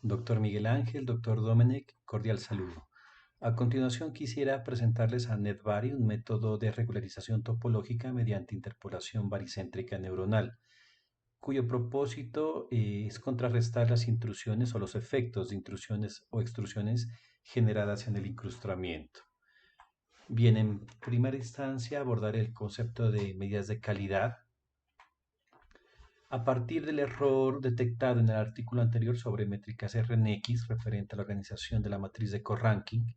Doctor Miguel Ángel, doctor Domenech, cordial saludo. A continuación quisiera presentarles a NetBari, un método de regularización topológica mediante interpolación baricéntrica neuronal, cuyo propósito es contrarrestar las intrusiones o los efectos de intrusiones o extrusiones generadas en el incrustamiento. Bien, en primera instancia abordaré el concepto de medidas de calidad a partir del error detectado en el artículo anterior sobre métricas RNX referente a la organización de la matriz de coranking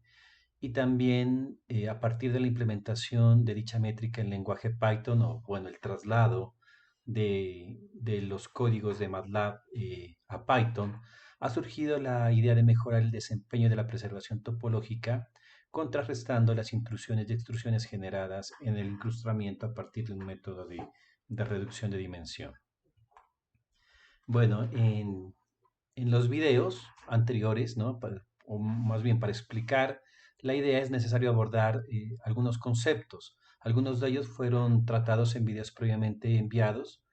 y también a partir de la implementación de dicha métrica en lenguaje Python o bueno, el traslado de los códigos de MATLAB a Python, ha surgido la idea de mejorar el desempeño de la preservación topológica contrarrestando las intrusiones y extrusiones generadas en el incrustamiento a partir de un método de reducción de dimensión. Bueno, en los videos anteriores, ¿no? O más bien para explicar la idea es necesario abordar algunos conceptos. Algunos de ellos fueron tratados en videos previamente enviados.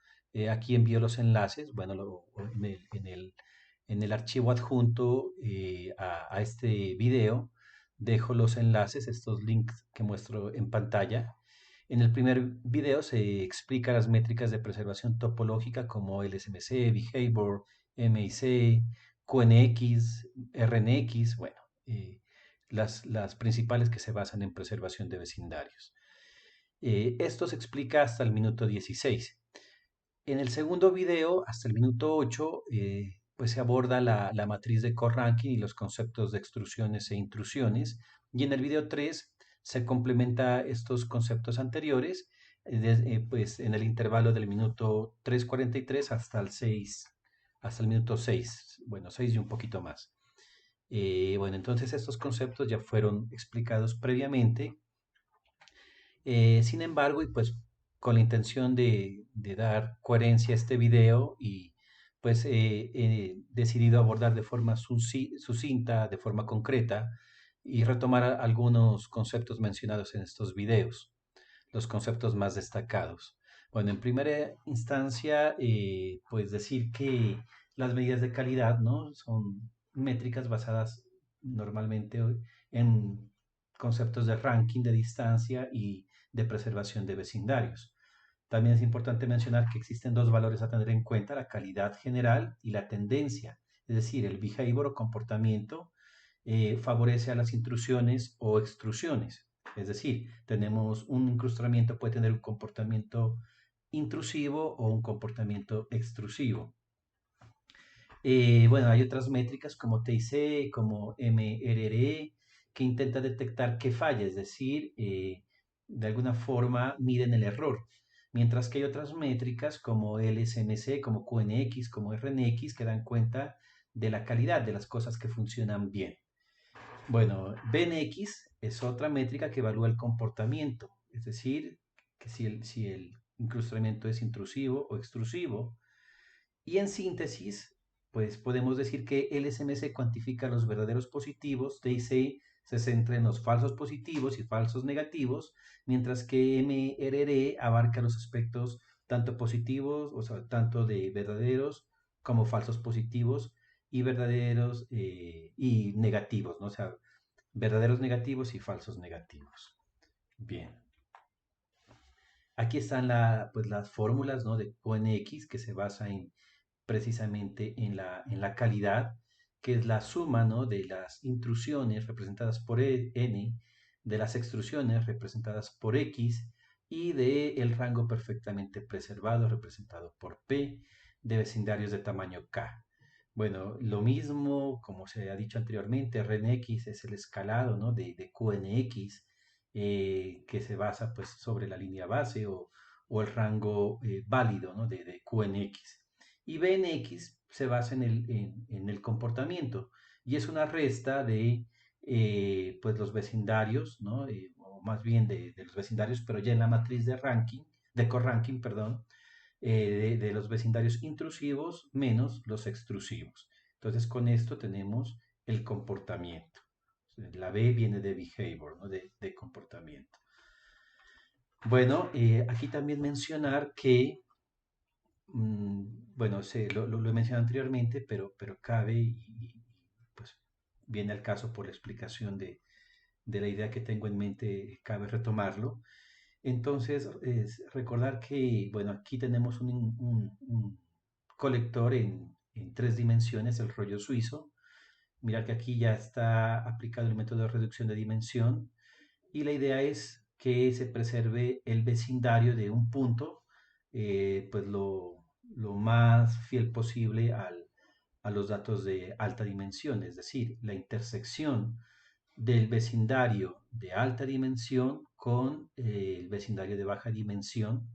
Aquí envío los enlaces, bueno, en el archivo adjunto a este video dejo los enlaces, estos links que muestro en pantalla. En el primer video se explica las métricas de preservación topológica como LSMC, Behavior, MIC, QNX, RNX, bueno, eh, las principales que se basan en preservación de vecindarios. Esto se explica hasta el minuto 16. En el segundo video, hasta el minuto 8, pues se aborda la matriz de core-ranking y los conceptos de extrusiones e intrusiones. Y en el video 3 se complementa estos conceptos anteriores, pues en el intervalo del minuto 3:43 hasta el minuto 6, bueno, 6 y un poquito más. Bueno, entonces estos conceptos ya fueron explicados previamente. Sin embargo, y pues con la intención de dar coherencia a este video y pues he decidido abordar de forma sucinta, de forma concreta y retomar algunos conceptos mencionados en estos videos, los conceptos más destacados. Bueno, en primera instancia, pues decir que las medidas de calidad, ¿no? Son métricas basadas normalmente en conceptos de ranking de distancia y de preservación de vecindarios. También es importante mencionar que existen dos valores a tener en cuenta, la calidad general y la tendencia, es decir, el behavior o comportamiento favorece a las intrusiones o extrusiones. Es decir, tenemos un incrustamiento, puede tener un comportamiento intrusivo o un comportamiento extrusivo. Bueno, hay otras métricas como TIC, como MRRE, que intentan detectar qué falla, es decir, de alguna forma miden el error. Mientras que hay otras métricas como LSMC, como QNX, como RNX, que dan cuenta de la calidad de las cosas que funcionan bien. Bueno, BNX es otra métrica que evalúa el comportamiento, es decir, que si el incrustamiento es intrusivo o extrusivo. Y en síntesis, pues podemos decir que LSMC cuantifica los verdaderos positivos, TIC se centra en los falsos positivos y falsos negativos, mientras que MRR abarca los aspectos tanto positivos, o sea, tanto de verdaderos como falsos positivos y verdaderos y negativos, ¿no? O sea, verdaderos negativos y falsos negativos. Bien. Aquí están pues, las fórmulas, ¿no? De QNX que se basa precisamente en la calidad, que es la suma, ¿no? De las intrusiones representadas por N, de las extrusiones representadas por X y del rango perfectamente preservado representado por P de vecindarios de tamaño K. Bueno, lo mismo, como se ha dicho anteriormente, RNX es el escalado, ¿no? de QNX, que se basa pues, sobre la línea base o el rango válido, ¿no? de QNX. Y BNX se basa en el comportamiento y es una resta de pues los vecindarios, ¿no? O más bien de los vecindarios, pero ya en la matriz de ranking, de coranking, perdón, de los vecindarios intrusivos menos los extrusivos. Entonces con esto tenemos el comportamiento. La B viene de behavior, ¿no? de comportamiento. Bueno, aquí también mencionar que bueno, lo he mencionado anteriormente, pero cabe viene al caso por la explicación de la idea que tengo en mente, cabe retomarlo. Entonces, es recordar que, bueno, aquí tenemos un colector en tres dimensiones, el rollo suizo. Mirar que aquí ya está aplicado el método de reducción de dimensión y la idea es que se preserve el vecindario de un punto, pues lo más fiel posible a los datos de alta dimensión, es decir, la intersección del vecindario de alta dimensión con el vecindario de baja dimensión.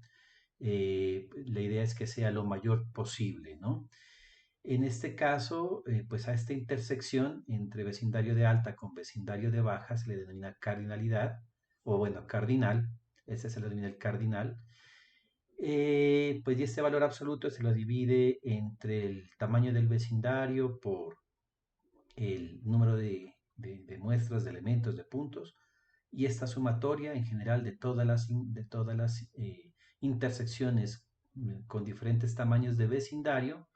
La idea es que sea lo mayor posible, ¿no? En este caso, pues a esta intersección entre vecindario de alta con vecindario de baja se le denomina cardinalidad, o bueno, cardinal, ese se le denomina el cardinal. Pues y este valor absoluto se lo divide entre el tamaño del vecindario por el número de muestras, de elementos, de puntos, y esta sumatoria en general de todas las intersecciones con diferentes tamaños de vecindario,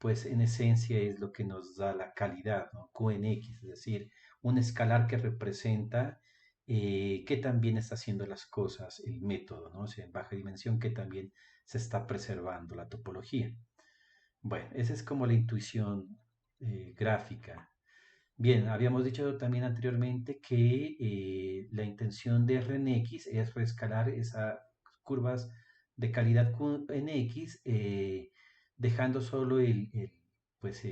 pues en esencia es lo que nos da la calidad, ¿no? QNX, es decir, un escalar que representa que también está haciendo las cosas el método, ¿no? O sea, en baja dimensión que también se está preservando la topología. Bueno, esa es como la intuición gráfica. Bien, habíamos dicho también anteriormente que la intención de RNX es reescalar esas curvas de calidad QNX, dejando solo pues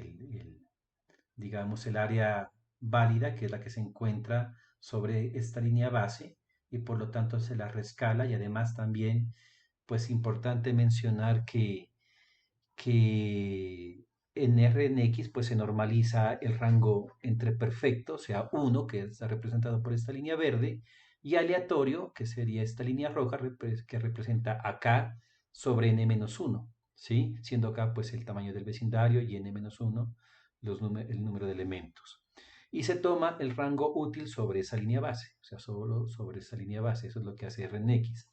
digamos, el área válida, que es la que se encuentra sobre esta línea base, y por lo tanto se la reescala. Y además también, pues importante mencionar que en RNX pues se normaliza el rango entre perfecto, o sea, 1, que está representado por esta línea verde, y aleatorio, que sería esta línea roja que representa acá sobre n-1, ¿sí? Siendo acá pues el tamaño del vecindario y n-1 el número de elementos. Y se toma el rango útil sobre esa línea base, o sea, solo sobre esa línea base, eso es lo que hace RNX.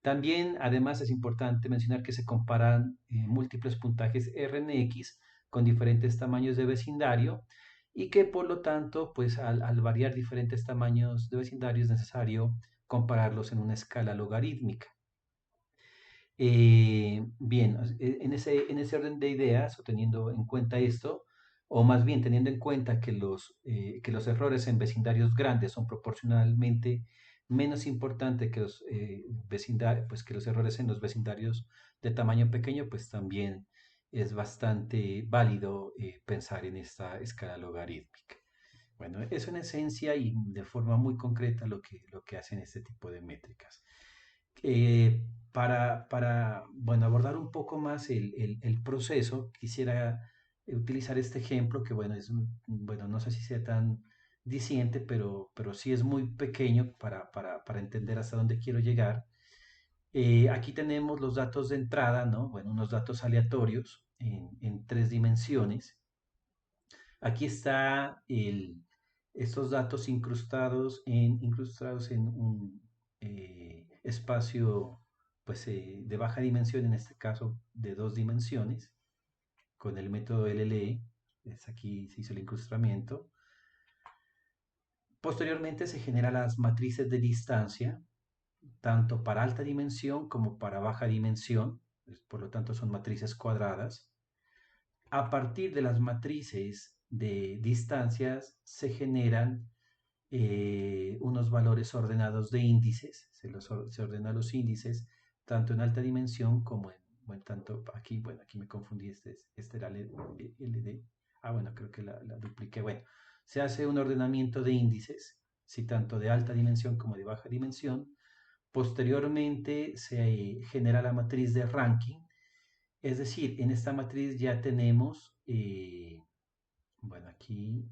También, además, es importante mencionar que se comparan múltiples puntajes RNX con diferentes tamaños de vecindario y que por lo tanto, pues al variar diferentes tamaños de vecindario es necesario compararlos en una escala logarítmica. Bien, en ese orden de ideas, o teniendo en cuenta esto, o más bien teniendo en cuenta que los errores en vecindarios grandes son proporcionalmente menos importantes pues que los errores en los vecindarios de tamaño pequeño, pues también es bastante válido pensar en esta escala logarítmica. Bueno, eso en esencia y de forma muy concreta lo que hacen este tipo de métricas. Bueno, abordar un poco más el proceso, quisiera utilizar este ejemplo que, bueno, bueno, no sé si sea tan diciente, pero sí es muy pequeño para entender hasta dónde quiero llegar. Aquí tenemos los datos de entrada, ¿no? Bueno, unos datos aleatorios en tres dimensiones. Aquí está estos datos incrustados en un espacio pues, de baja dimensión, en este caso de dos dimensiones, con el método LLE. Aquí se hizo el incrustamiento. Posteriormente se generan las matrices de distancia, tanto para alta dimensión como para baja dimensión, por lo tanto son matrices cuadradas. A partir de las matrices de distancias se generan unos valores ordenados de índices, se ordenan los índices tanto en alta dimensión como bueno, tanto aquí, bueno, aquí me confundí, este era LD, bueno, creo que la dupliqué, bueno, se hace un ordenamiento de índices, si tanto de alta dimensión como de baja dimensión. Posteriormente se genera la matriz de ranking, es decir, en esta matriz ya tenemos, bueno, aquí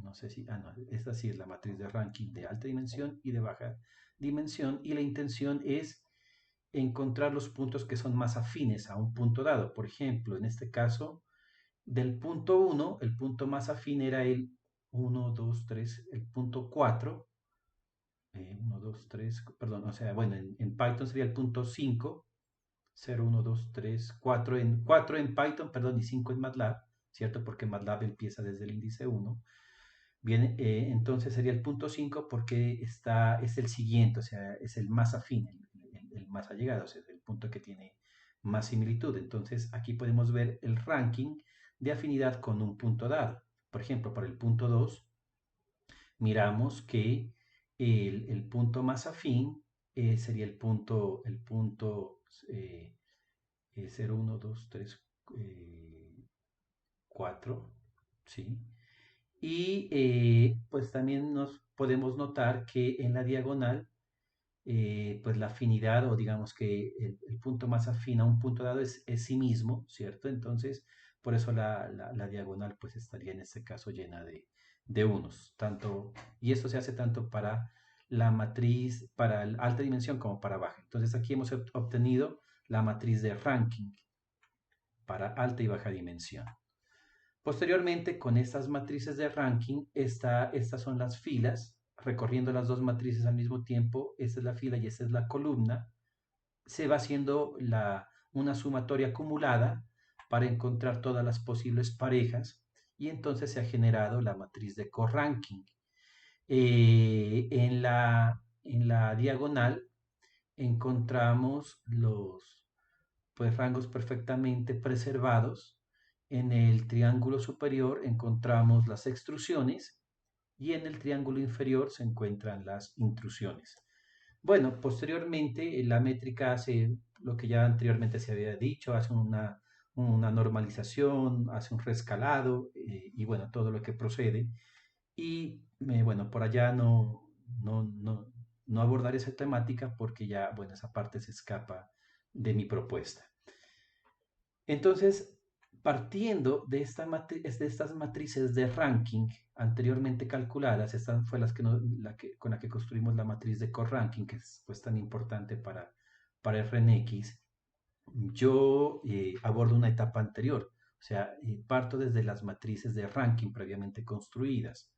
no sé si, no, esta sí es la matriz de ranking de alta dimensión y de baja dimensión, y la intención es encontrar los puntos que son más afines a un punto dado. Por ejemplo, en este caso, del punto 1, el punto más afín era el 1, 2, 3, el punto 4, 1, 2, 3, perdón, o sea, bueno, en Python sería el punto 5, 0, 1, 2, 3, 4 en Python, perdón, y 5 en MATLAB, ¿cierto? Porque MATLAB empieza desde el índice 1. Bien, entonces sería el punto 5 porque es el siguiente, o sea, es el más afín, el más allegado, o sea, es el punto que tiene más similitud. Entonces aquí podemos ver el ranking de afinidad con un punto dado. Por ejemplo, para el punto 2 miramos que el punto más afín sería el punto 0, 1, 2, 3, 4, ¿sí? Y pues también nos podemos notar que en la diagonal, pues la afinidad o digamos que el punto más afín a un punto dado es sí mismo, ¿cierto? Entonces, por eso la diagonal pues estaría en este caso llena de unos. Y esto se hace tanto para la matriz, para alta dimensión como para baja. Entonces aquí hemos obtenido la matriz de ranking para alta y baja dimensión. Posteriormente, con estas matrices de ranking, estas son las filas, recorriendo las dos matrices al mismo tiempo, esta es la fila y esta es la columna, se va haciendo una sumatoria acumulada para encontrar todas las posibles parejas y entonces se ha generado la matriz de coranking. En la diagonal encontramos los pues rangos perfectamente preservados. En el triángulo superior encontramos las extrusiones y en el triángulo inferior se encuentran las intrusiones. Bueno, posteriormente la métrica hace lo que ya anteriormente se había dicho, hace una normalización, hace un rescalado y bueno, todo lo que procede. Y bueno, por allá no abordaré esa temática porque ya, bueno, esa parte se escapa de mi propuesta. Entonces, partiendo de estas matrices de ranking anteriormente calculadas, esta fue con la que construimos la matriz de coranking, que es pues, tan importante para RNX, yo abordo una etapa anterior, o sea, parto desde las matrices de ranking previamente construidas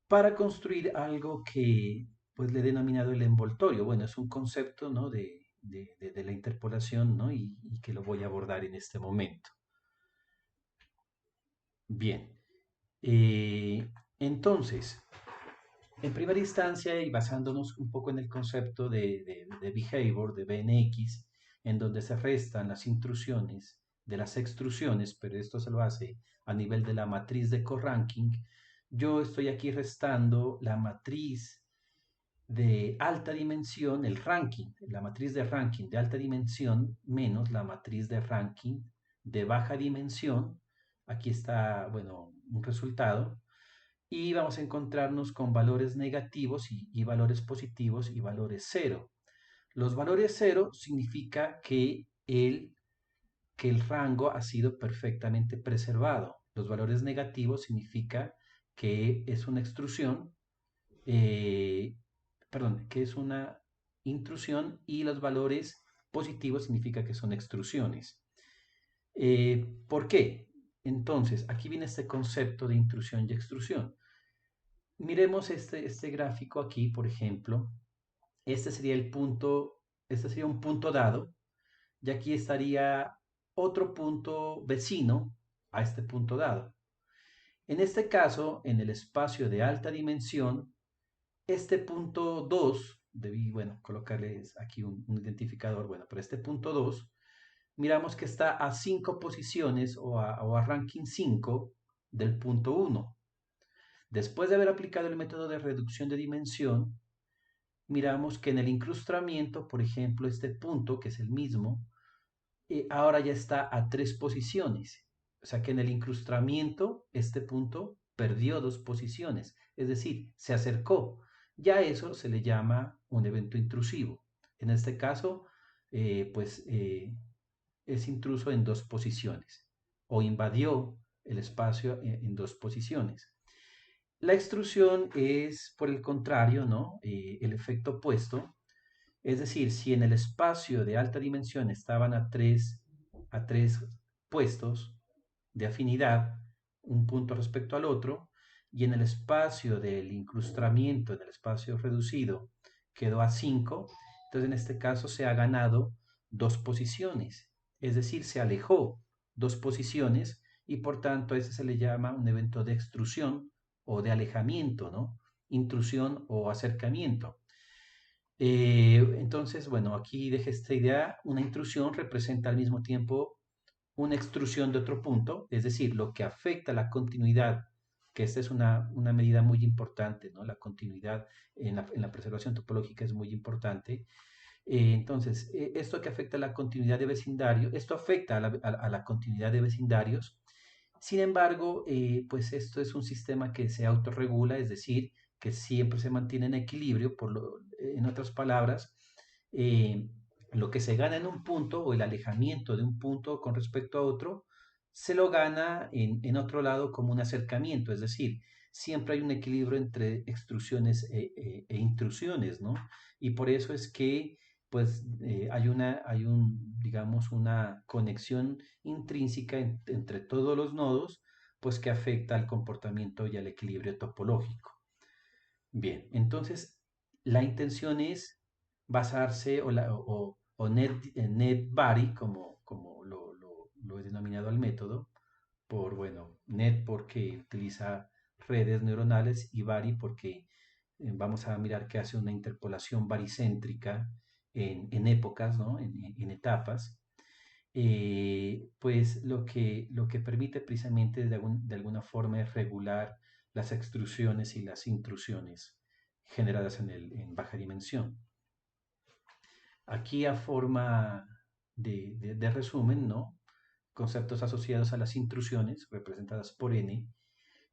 para construir algo que pues le he denominado el envoltorio. Bueno, es un concepto, ¿no? de la interpolación, ¿no? Y que lo voy a abordar en este momento. Bien, entonces, en primera instancia y basándonos un poco en el concepto de behavior, de BNX, en donde se restan las intrusiones de las extrusiones, pero esto se lo hace a nivel de la matriz de coranking, yo estoy aquí restando la matriz de alta dimensión, el ranking, la matriz de ranking de alta dimensión menos la matriz de ranking de baja dimensión. Aquí está, bueno, un resultado. Y vamos a encontrarnos con valores negativos y valores positivos y valores cero. Los valores cero significa que el rango ha sido perfectamente preservado. Los valores negativos significa que es una extrusión eh, perdón, que es una intrusión y los valores positivos significa que son extrusiones. ¿Por qué? Entonces, aquí viene este concepto de intrusión y extrusión. Miremos este gráfico aquí, por ejemplo. Este sería el punto, este sería un punto dado, y aquí estaría otro punto vecino a este punto dado. En este caso, en el espacio de alta dimensión, este punto 2 debí, bueno, colocarles aquí un identificador, bueno, pero este punto 2 miramos que está a 5 posiciones o a ranking 5 del punto 1. Después de haber aplicado el método de reducción de dimensión, miramos que en el incrustamiento, por ejemplo, este punto, que es el mismo, ahora ya está a 3 posiciones. O sea que en el incrustamiento este punto perdió 2 posiciones, es decir, se acercó. Ya eso se le llama un evento intrusivo. En este caso, pues es intruso en 2 posiciones o invadió el espacio en 2 posiciones. La extrusión es, por el contrario, ¿no? El efecto opuesto, es decir, si en el espacio de alta dimensión estaban a tres puestos de afinidad, un punto respecto al otro, y en el espacio del incrustamiento, en el espacio reducido, quedó a 5, entonces en este caso se ha ganado 2 posiciones, es decir, se alejó 2 posiciones y por tanto a ese se le llama un evento de extrusión o de alejamiento, ¿no? Intrusión o acercamiento. Entonces, bueno, aquí dejé esta idea. Una intrusión representa al mismo tiempo una extrusión de otro punto, es decir, lo que afecta la continuidad, que esta es una medida muy importante, ¿no? La continuidad en la preservación topológica es muy importante. Entonces, esto que afecta la continuidad de vecindario, esto afecta a la continuidad de vecindarios. Sin embargo, pues esto es un sistema que se autorregula, es decir, que siempre se mantiene en equilibrio, en otras palabras, eh, lo que se gana en un punto o el alejamiento de un punto con respecto a otro, se lo gana en otro lado como un acercamiento, es decir, siempre hay un equilibrio entre extrusiones e intrusiones, ¿no? Y por eso es que pues digamos, una conexión intrínseca entre todos los nodos, pues que afecta al comportamiento y al equilibrio topológico. Bien, entonces la intención es basarse o net body, como lo he denominado al método, bueno, net porque utiliza redes neuronales y body porque vamos a mirar que hace una interpolación baricéntrica en épocas, ¿no? En etapas, pues lo que permite precisamente de alguna forma es regular las extrusiones y las intrusiones generadas en baja dimensión. Aquí a forma de resumen, ¿no? Conceptos asociados a las intrusiones, representadas por n.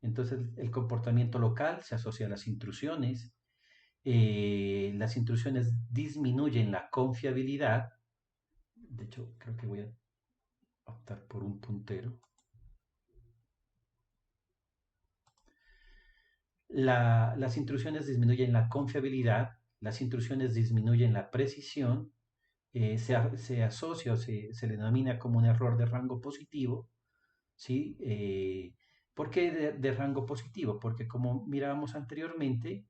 Entonces, el comportamiento local se asocia a las intrusiones disminuyen la confiabilidad, de hecho, creo que voy a optar por un puntero. Las intrusiones disminuyen la confiabilidad, las intrusiones disminuyen la precisión, se asocia o se le denomina como un error de rango positivo, ¿sí? ¿Por qué de rango positivo? Porque como mirábamos anteriormente,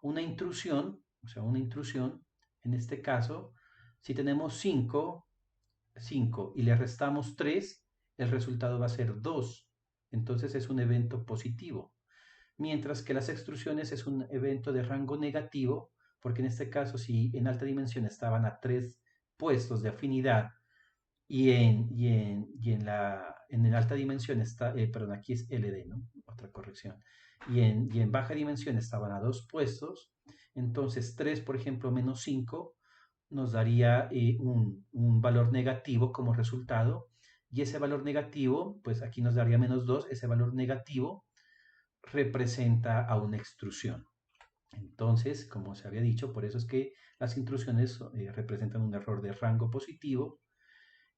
una intrusión, o sea, una intrusión, en este caso, si tenemos 5 y le restamos 3, el resultado va a ser 2. Entonces es un evento positivo. Mientras que las extrusiones es un evento de rango negativo, porque en este caso, si en alta dimensión estaban a 3 puestos de afinidad en el alta dimensión está, perdón, aquí es LD, ¿no? Otra corrección. Y en baja dimensión estaban a 2 puestos, entonces 3, por ejemplo, menos 5 nos daría un valor negativo como resultado, y ese valor negativo, pues aquí nos daría menos 2, ese valor negativo representa a una extrusión. Entonces, como se había dicho, por eso es que las intrusiones representan un error de rango positivo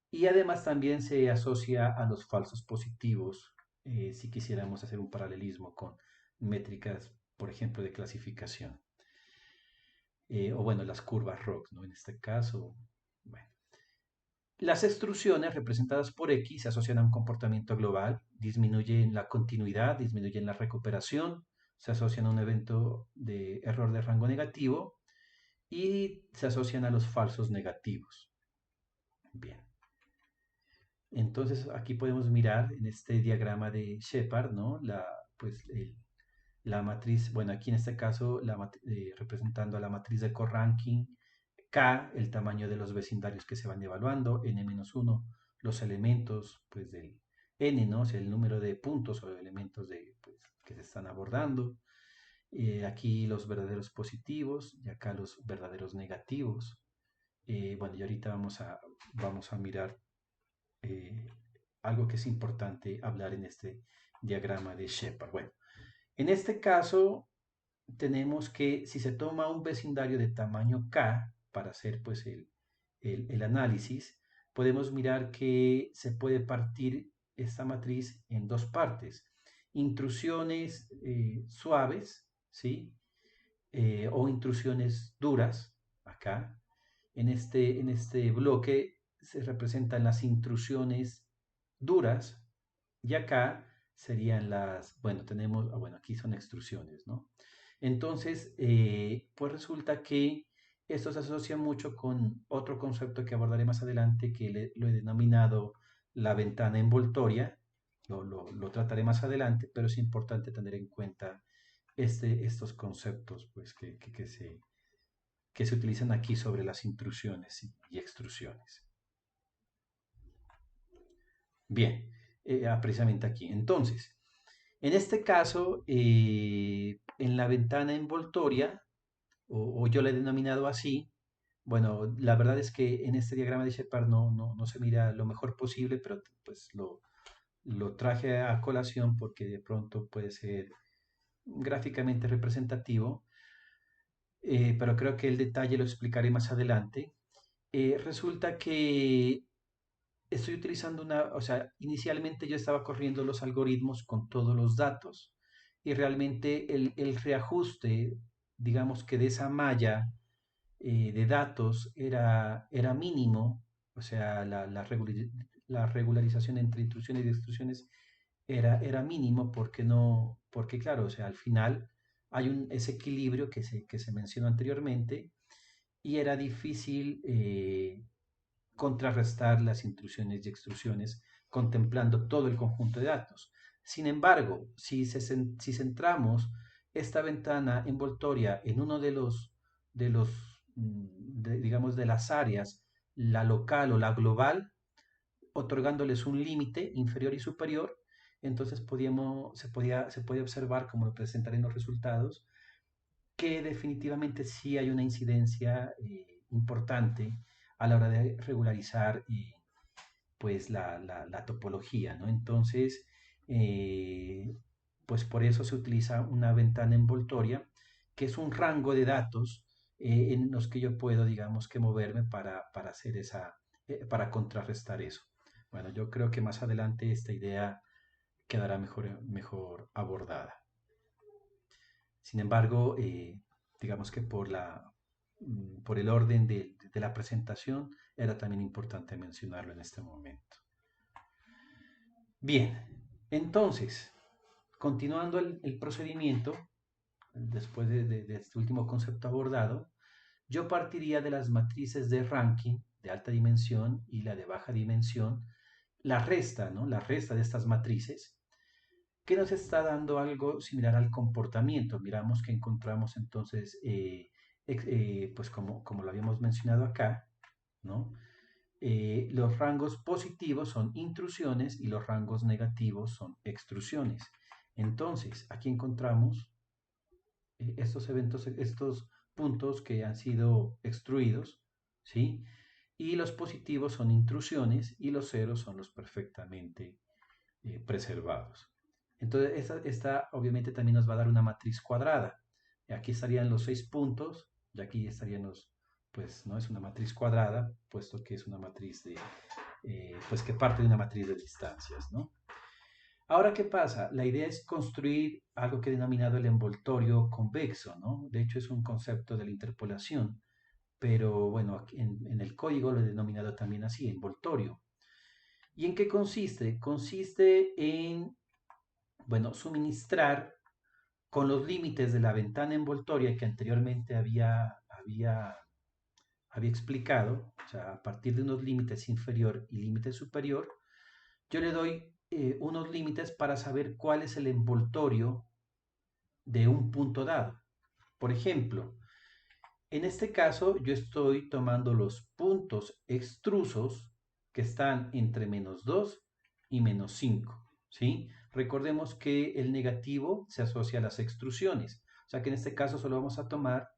y además también se asocia a los falsos positivos, si quisiéramos hacer un paralelismo con métricas, por ejemplo, de clasificación. O bueno, las curvas ROX, ¿no? En este caso, bueno. Las extrusiones representadas por X se asocian a un comportamiento global, disminuyen la continuidad, disminuyen la recuperación, se asocian a un evento de error de rango negativo y se asocian a los falsos negativos. Bien. Entonces aquí podemos mirar en este diagrama de Shepard, ¿no? La matriz, bueno, aquí en este caso representando a la matriz de coranking, K, el tamaño de los vecindarios que se van evaluando, N-1, los elementos pues, del N, ¿no? O sea, el número de puntos o elementos pues, que se están abordando. Aquí los verdaderos positivos y acá los verdaderos negativos. Bueno, y ahorita vamos a mirar eh, algo que es importante hablar en este diagrama de Shepard. Bueno, en este caso tenemos que si se toma un vecindario de tamaño K para hacer pues el análisis, podemos mirar que se puede partir esta matriz en dos partes. Intrusiones suaves, ¿sí? O intrusiones duras, acá. En este bloque se representan las intrusiones duras y acá serían bueno, bueno, aquí son extrusiones, ¿no? Entonces, pues resulta que esto se asocia mucho con otro concepto que abordaré más adelante, que lo he denominado la ventana envoltoria, lo trataré más adelante, pero es importante tener en cuenta estos conceptos pues, que se utilizan aquí sobre las intrusiones y extrusiones. Bien, precisamente aquí. Entonces, en este caso, en la ventana envoltoria, o yo la he denominado así, bueno, la verdad es que en este diagrama de Shepard no se mira lo mejor posible, pero pues lo traje a colación porque de pronto puede ser gráficamente representativo, pero creo que el detalle lo explicaré más adelante. Resulta que estoy utilizando o sea, inicialmente yo estaba corriendo los algoritmos con todos los datos y realmente el reajuste, digamos que de esa malla de datos era mínimo, o sea, la regularización entre intrusiones y extrusiones era mínimo porque no, porque claro, o sea, al final hay ese equilibrio que se mencionó anteriormente y era difícil contrarrestar las intrusiones y extrusiones contemplando todo el conjunto de datos. Sin embargo, si centramos esta ventana envoltoria en uno digamos, de las áreas, la local o la global, otorgándoles un límite inferior y superior, entonces se podía observar, como lo presentaré en los resultados, que definitivamente sí hay una incidencia importante a la hora de regularizar pues la topología, ¿no? Entonces, eh, pues por eso se utiliza una ventana envoltoria, que es un rango de datos en los que yo puedo, digamos, que moverme para hacer para contrarrestar eso. Bueno, yo creo que más adelante esta idea quedará mejor abordada. Sin embargo, digamos que por el orden de la presentación era también importante mencionarlo en este momento. Bien, entonces, continuando el procedimiento, después de este último concepto abordado, yo partiría de las matrices de ranking de alta dimensión y la de baja dimensión, la resta, ¿no? La resta de estas matrices, que nos está dando algo similar al comportamiento. Miramos que encontramos entonces, pues como lo habíamos mencionado acá, ¿no? Los rangos positivos son intrusiones y los rangos negativos son extrusiones. Entonces, aquí encontramos estos eventos, estos puntos que han sido extruidos, ¿sí? Y los positivos son intrusiones y los ceros son los perfectamente preservados. Entonces, esta obviamente también nos va a dar una matriz cuadrada. Aquí estarían los 6 puntos y aquí estarían pues no es una matriz cuadrada, puesto que es una matriz pues que parte de una matriz de distancias, ¿no? Ahora, ¿qué pasa? La idea es construir algo que he denominado el envoltorio convexo, ¿no? De hecho, es un concepto de la interpolación, pero bueno, en el código lo he denominado también así, envoltorio. ¿Y en qué consiste? Consiste en, bueno, suministrar con los límites de la ventana envoltoria que anteriormente había explicado, o sea, a partir de unos límites inferior y límite superior, yo le doy unos límites para saber cuál es el envoltorio de un punto dado. Por ejemplo, en este caso yo estoy tomando los puntos extrusos que están entre -2 y -5, ¿sí? Recordemos que el negativo se asocia a las extrusiones, o sea que en este caso solo vamos a tomar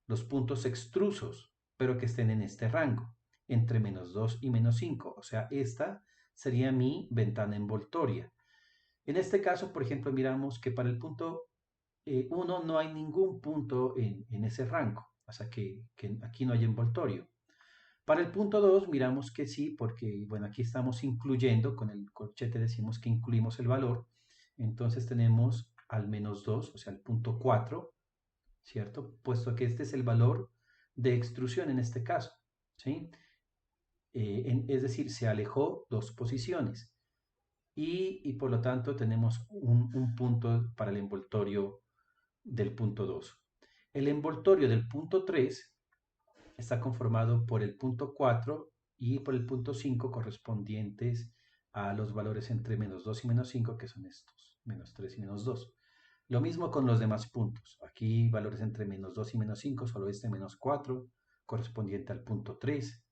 los puntos extrusos, pero que estén en este rango, entre -2 y -5, o sea, esta sería mi ventana envoltoria. En este caso, por ejemplo, miramos que para el punto 1 no hay ningún punto en ese rango, o sea que aquí no hay envoltorio. Para el punto 2 miramos que sí, porque bueno, aquí estamos incluyendo, con el corchete decimos que incluimos el valor, entonces tenemos al -2, o sea, el punto 4, ¿cierto? Puesto que este es el valor de extrusión en este caso, ¿sí? Es decir, se alejó 2 posiciones y por lo tanto tenemos un punto para el envoltorio del punto 2. El envoltorio del punto 3 está conformado por el punto 4 y por el punto 5 correspondientes a los valores entre -2 y -5, que son estos, -3 y -2. Lo mismo con los demás puntos. Aquí valores entre -2 y -5, solo este -4, correspondiente al punto 3.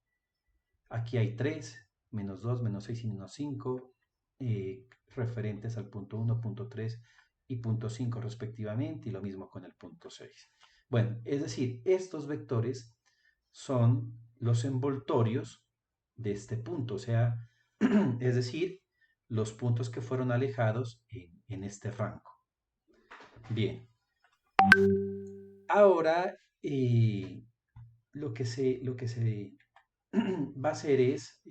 Aquí hay 3, -2, -6 y -5, referentes al punto 1, punto 3 y punto 5 respectivamente, y lo mismo con el punto 6. Bueno, es decir, estos vectores son los envoltorios de este punto, o sea, es decir, los puntos que fueron alejados en este rango. Bien, ahora lo que se va a hacer es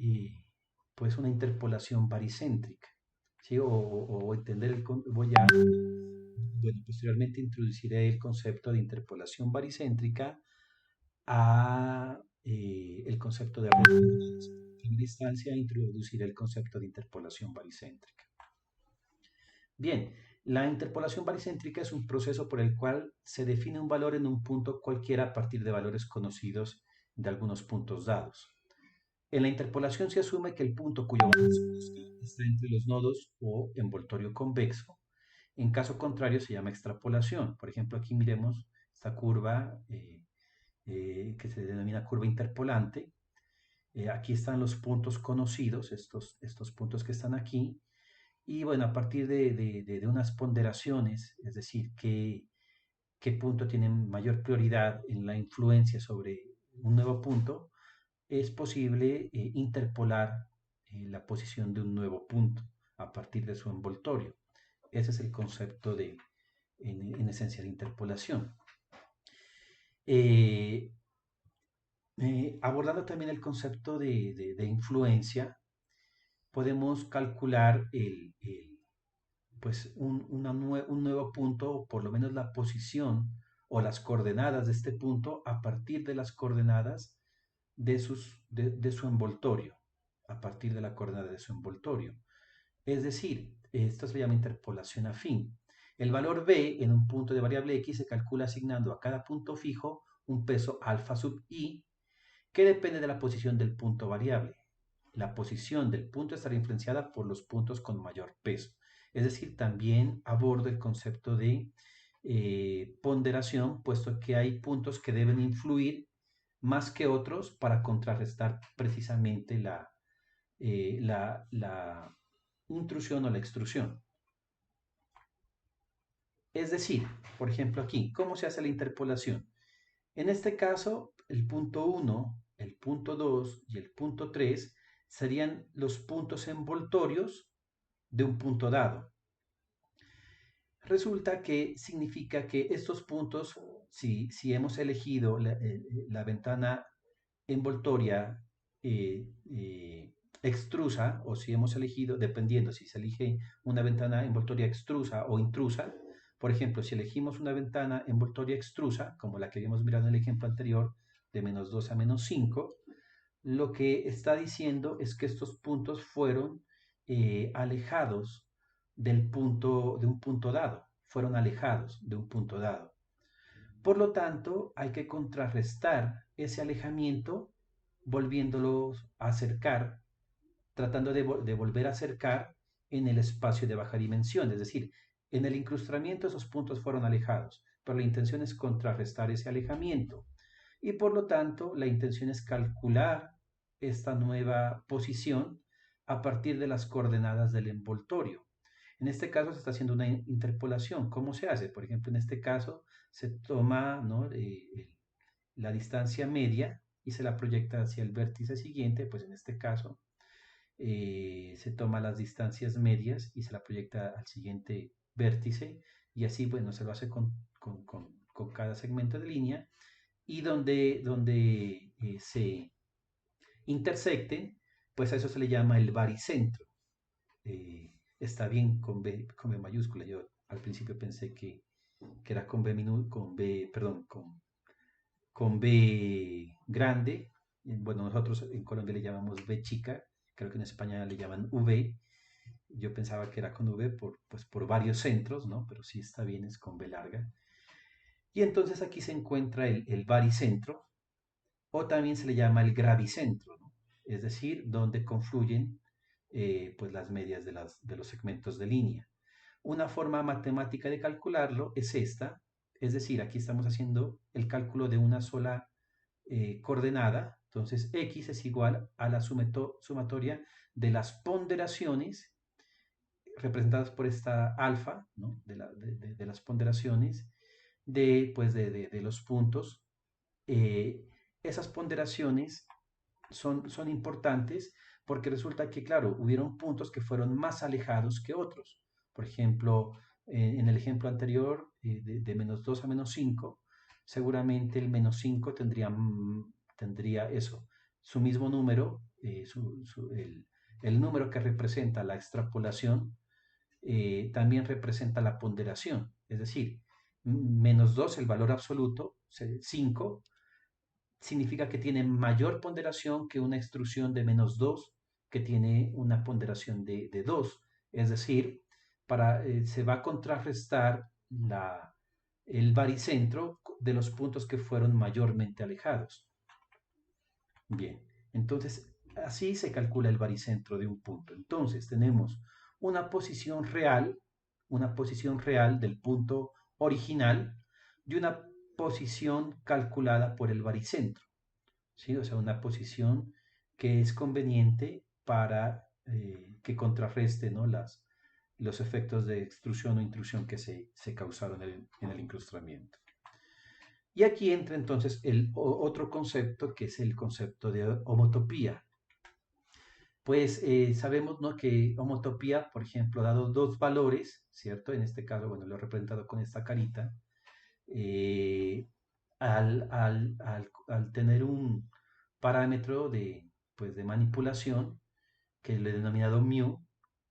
pues una interpolación baricéntrica, ¿sí? O entender bueno, posteriormente introduciré el concepto de interpolación baricéntrica a el concepto de red. En primera instancia introduciré el concepto de interpolación baricéntrica. Bien, la interpolación baricéntrica es un proceso por el cual se define un valor en un punto cualquiera a partir de valores conocidos de algunos puntos dados. En la interpolación se asume que el punto cuyo valor se busca está entre los nodos o envoltorio convexo. En caso contrario se llama extrapolación. Por ejemplo, aquí miremos esta curva que se denomina curva interpolante. Aquí están los puntos conocidos, estos puntos que están aquí. Y bueno, a partir de unas ponderaciones, es decir, qué punto tiene mayor prioridad en la influencia sobre un nuevo punto, es posible interpolar la posición de un nuevo punto a partir de su envoltorio. Ese es el concepto en esencia, de interpolación. Eh, Abordando también el concepto de influencia, podemos calcular pues un nuevo punto, o por lo menos la posición o las coordenadas de este punto a partir de las coordenadas de su envoltorio, a partir de la coordenada de su envoltorio. Es decir, esto se llama interpolación afín. El valor b en un punto de variable x se calcula asignando a cada punto fijo un peso alfa sub i que depende de la posición del punto variable. La posición del punto estará influenciada por los puntos con mayor peso. Es decir, también abordo el concepto de ponderación, puesto que hay puntos que deben influir más que otros para contrarrestar precisamente la intrusión o la extrusión. Es decir, por ejemplo aquí, ¿cómo se hace la interpolación? En este caso, el punto 1, el punto 2 y el punto 3 serían los puntos envoltorios de un punto dado. Resulta que significa que estos puntos, si hemos elegido la ventana envoltoria extrusa, o si hemos elegido, dependiendo si se elige una ventana envoltoria extrusa o intrusa, por ejemplo, si elegimos una ventana envoltoria extrusa, como la que habíamos mirado en el ejemplo anterior, de -2 a -5, lo que está diciendo es que estos puntos fueron alejados de un punto dado, fueron alejados de un punto dado. Por lo tanto, hay que contrarrestar ese alejamiento volviéndolos a acercar, tratando de volver a acercar en el espacio de baja dimensión. Es decir, en el incrustamiento esos puntos fueron alejados, pero la intención es contrarrestar ese alejamiento. Y por lo tanto, la intención es calcular esta nueva posición a partir de las coordenadas del envoltorio. En este caso se está haciendo una interpolación. ¿Cómo se hace? Por ejemplo, en este caso se toma, ¿no? La distancia media y se la proyecta hacia el vértice siguiente, pues en este caso se toma las distancias medias y se la proyecta al siguiente vértice, y así, bueno, se lo hace con cada segmento de línea, y donde se intersecten, pues a eso se le llama el baricentro. Está bien con B mayúscula. Yo al principio pensé que era con B, perdón, con B grande. Bueno, nosotros en Colombia le llamamos B chica, creo que en España le llaman V. Yo pensaba que era con V pues por varios centros, ¿no? Pero sí está bien, es con B larga. Y entonces aquí se encuentra el baricentro, o también se le llama el gravicentro, ¿no? Es decir, donde confluyen pues las medias de los segmentos de línea. Una forma matemática de calcularlo es esta, es decir, aquí estamos haciendo el cálculo de una sola coordenada, entonces x es igual a la sumatoria de las ponderaciones representadas por esta alfa, ¿no? de las ponderaciones de los puntos. Eh, Esas ponderaciones son importantes porque resulta que, claro, hubieron puntos que fueron más alejados que otros. Por ejemplo, en el ejemplo anterior, de menos 2 a menos 5, seguramente el menos 5 tendría eso, su mismo número, el número que representa la extrapolación, también representa la ponderación, es decir, menos 2 el valor absoluto, 5, significa que tiene mayor ponderación que una extrusión de menos 2 que tiene una ponderación de 2. Es decir, se va a contrarrestar el baricentro de los puntos que fueron mayormente alejados. Bien, entonces así se calcula el baricentro de un punto. Entonces tenemos una posición real del punto original y una posición calculada por el baricentro. ¿Sí? O sea, una posición que es conveniente para que contrarreste, ¿no? Los efectos de extrusión o intrusión que se causaron en el incrustamiento. Y aquí entra entonces el otro concepto que es el concepto de homotopía. Pues sabemos, ¿no?, que homotopía, por ejemplo, dado dos valores, ¿cierto? En este caso, bueno, lo he representado con esta carita. eh, al tener un parámetro pues, de manipulación, que le he denominado mu,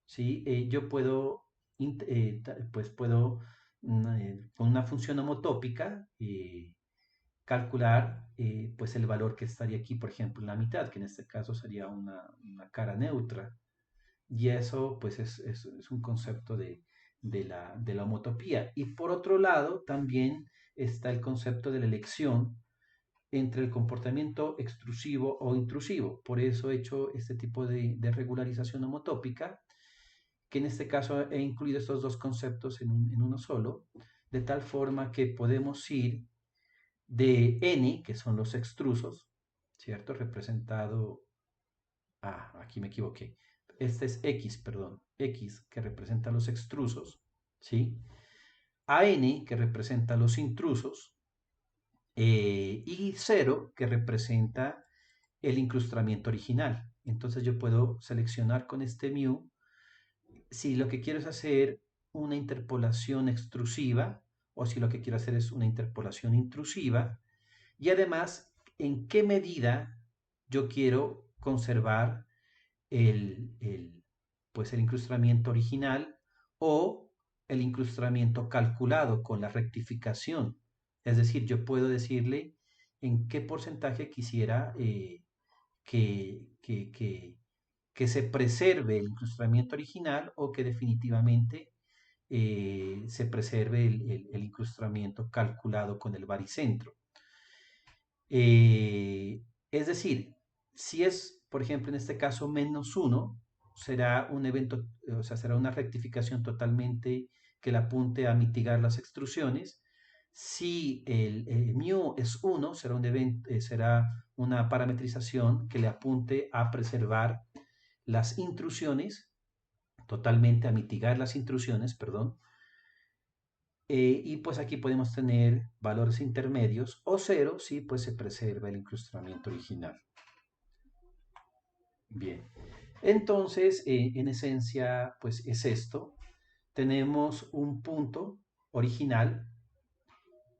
¿sí? Yo puedo, pues puedo con una función homotópica, calcular pues el valor que estaría aquí, por ejemplo, en la mitad, que en este caso sería una cara neutra. Y eso pues es un concepto de la homotopía. Y por otro lado, también está el concepto de la elección entre el comportamiento extrusivo o intrusivo. Por eso he hecho este tipo de regularización homotópica, que en este caso he incluido estos dos conceptos en uno solo, de tal forma que podemos ir de n, que son los extrusos, ¿cierto? Representado, aquí me equivoqué. Este es x, perdón, x que representa los extrusos, ¿sí? A n que representa los intrusos, y 0 que representa el incrustamiento original. Entonces yo puedo seleccionar con este mu si lo que quiero es hacer una interpolación extrusiva o si lo que quiero hacer es una interpolación intrusiva, y además en qué medida yo quiero conservar pues el incrustamiento original o el incrustamiento calculado con la rectificación. Es decir, yo puedo decirle en qué porcentaje quisiera que, que, que, que se preserve el incrustamiento original o que definitivamente se preserve el incrustamiento calculado con el baricentro. Es decir, si es, por ejemplo, en este caso menos 1, será un evento, o sea, será una rectificación totalmente que le apunte a mitigar las extrusiones. Si el mu es 1, será, será una parametrización que le apunte a preservar las intrusiones, totalmente a mitigar las intrusiones, perdón. Y pues aquí podemos tener valores intermedios o 0 si pues se preserva el incrustamiento original. Bien, entonces en esencia pues es esto. Tenemos un punto original,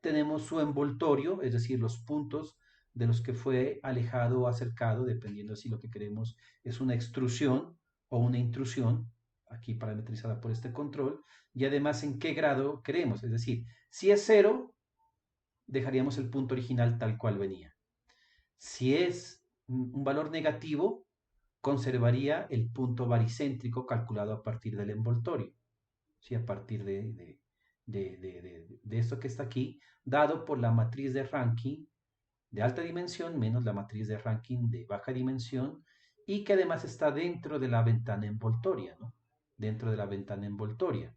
tenemos su envoltorio, es decir, los puntos de los que fue alejado o acercado, dependiendo si lo que queremos es una extrusión o una intrusión, aquí parametrizada por este control, y además en qué grado queremos, es decir, si es 0, dejaríamos el punto original tal cual venía. Si es un valor negativo, conservaría el punto baricéntrico calculado a partir del envoltorio, ¿sí? A partir de esto que está aquí, dado por la matriz de Rankine de alta dimensión menos la matriz de Rankine de baja dimensión, y que además está dentro de la ventana envoltoria, ¿no? Dentro de la ventana envoltoria.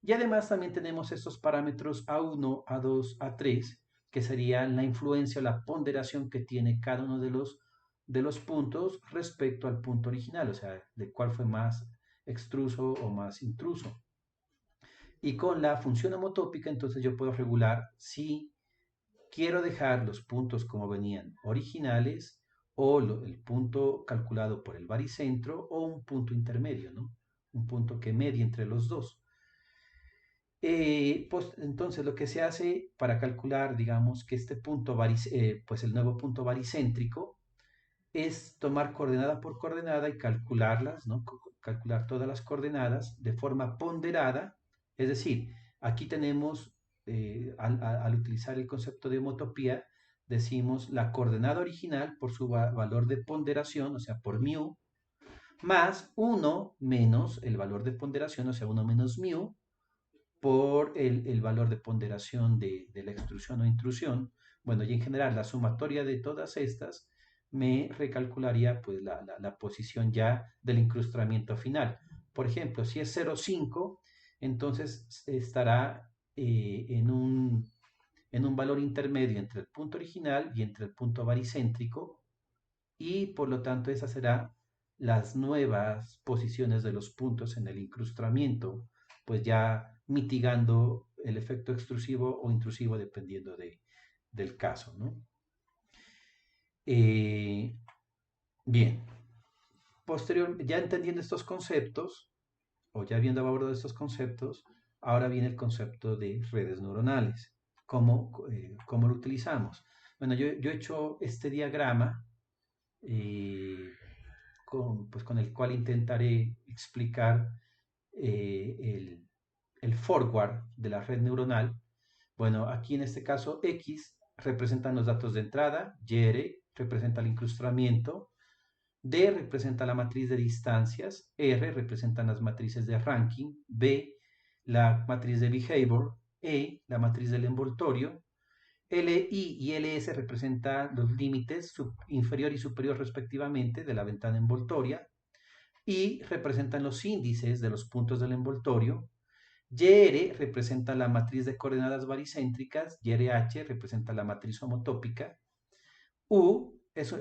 Y además también tenemos estos parámetros A1, A2, A3, que serían la influencia o la ponderación que tiene cada uno de los puntos respecto al punto original, o sea, de cuál fue más extruso o más intruso. Y con la función homotópica, entonces yo puedo regular si quiero dejar los puntos como venían originales o el punto calculado por el baricentro o un punto intermedio, ¿no? Un punto que medie entre los dos. Pues, entonces lo que se hace para calcular, digamos, que este punto, pues el nuevo punto baricéntrico, es tomar coordenada por coordenada y calcularlas, ¿no? Calcular todas las coordenadas de forma ponderada, es decir, aquí tenemos, al utilizar el concepto de homotopía, decimos la coordenada original por su valor de ponderación, o sea, por mu, más 1 menos el valor de ponderación, o sea, 1 menos mu, por el valor de ponderación de la extrusión o intrusión. Bueno, y en general la sumatoria de todas estas me recalcularía pues la posición ya del incrustamiento final. Por ejemplo, si es 0,5, entonces estará en un valor intermedio entre el punto original y entre el punto baricéntrico, y por lo tanto esas serán las nuevas posiciones de los puntos en el incrustamiento, pues ya mitigando el efecto extrusivo o intrusivo dependiendo del caso, ¿no? Eh, bien, ya entendiendo estos conceptos, o ya habiendo abordado estos conceptos, ahora viene el concepto de redes neuronales. ¿Cómo lo utilizamos? Bueno, yo he hecho este diagrama eh, pues, con el cual intentaré explicar el forward de la red neuronal. Bueno, aquí en este caso X representan los datos de entrada, Y representa el incrustamiento, D representa la matriz de distancias, R representan las matrices de ranking, B la matriz de behavior, E la matriz del envoltorio, LI y LS representan los límites inferior y superior respectivamente de la ventana envoltoria, y representan los índices de los puntos del envoltorio. YR representa la matriz de coordenadas baricéntricas, YRH representa la matriz homotópica, U es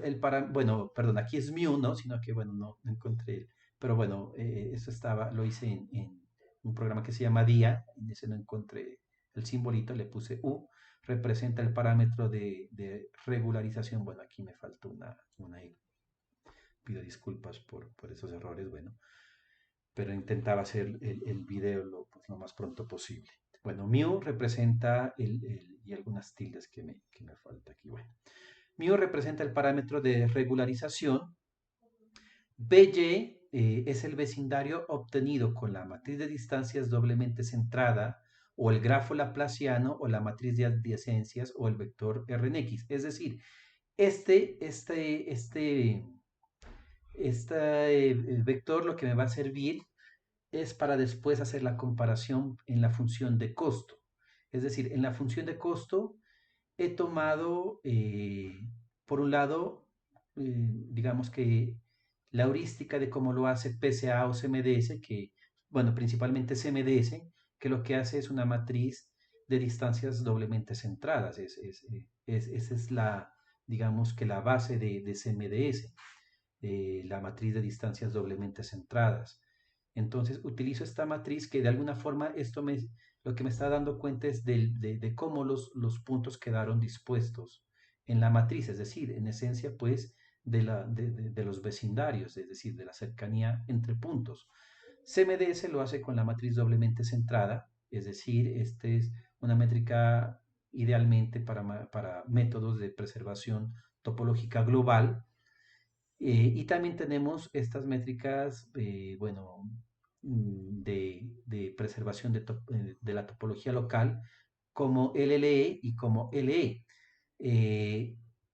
bueno, perdón, aquí es mu, ¿no? Sino que, bueno, no encontré, pero bueno, eso lo hice en un programa que se llama DIA, en ese no encontré el simbolito, le puse U, representa el parámetro de regularización. Bueno, aquí me faltó una I, pido disculpas por esos errores, bueno, pero intentaba hacer el video pues, lo más pronto posible. Bueno, mu representa y algunas tildes que me falta aquí. Bueno, mu representa el parámetro de regularización. BY es el vecindario obtenido con la matriz de distancias doblemente centrada, o el grafo laplaciano, o la matriz de adyacencias, o el vector Rnx. Es decir, este vector lo que me va a servir es para después hacer la comparación en la función de costo. Es decir, en la función de costo he tomado, por un lado, digamos que la heurística de cómo lo hace PSA o CMDS, que, bueno, principalmente CMDS, que lo que hace es una matriz de distancias doblemente centradas. Esa es digamos que la base de CMDS, la matriz de distancias doblemente centradas. Entonces utilizo esta matriz que de alguna forma lo que me está dando cuenta es de cómo los puntos quedaron dispuestos en la matriz, es decir, en esencia pues de los vecindarios, es decir, de la cercanía entre puntos. CMDS lo hace con la matriz doblemente centrada, es decir, este es una métrica idealmente para métodos de preservación topológica global. Y también tenemos estas métricas, bueno, de preservación de la topología local, como LLE y como LE.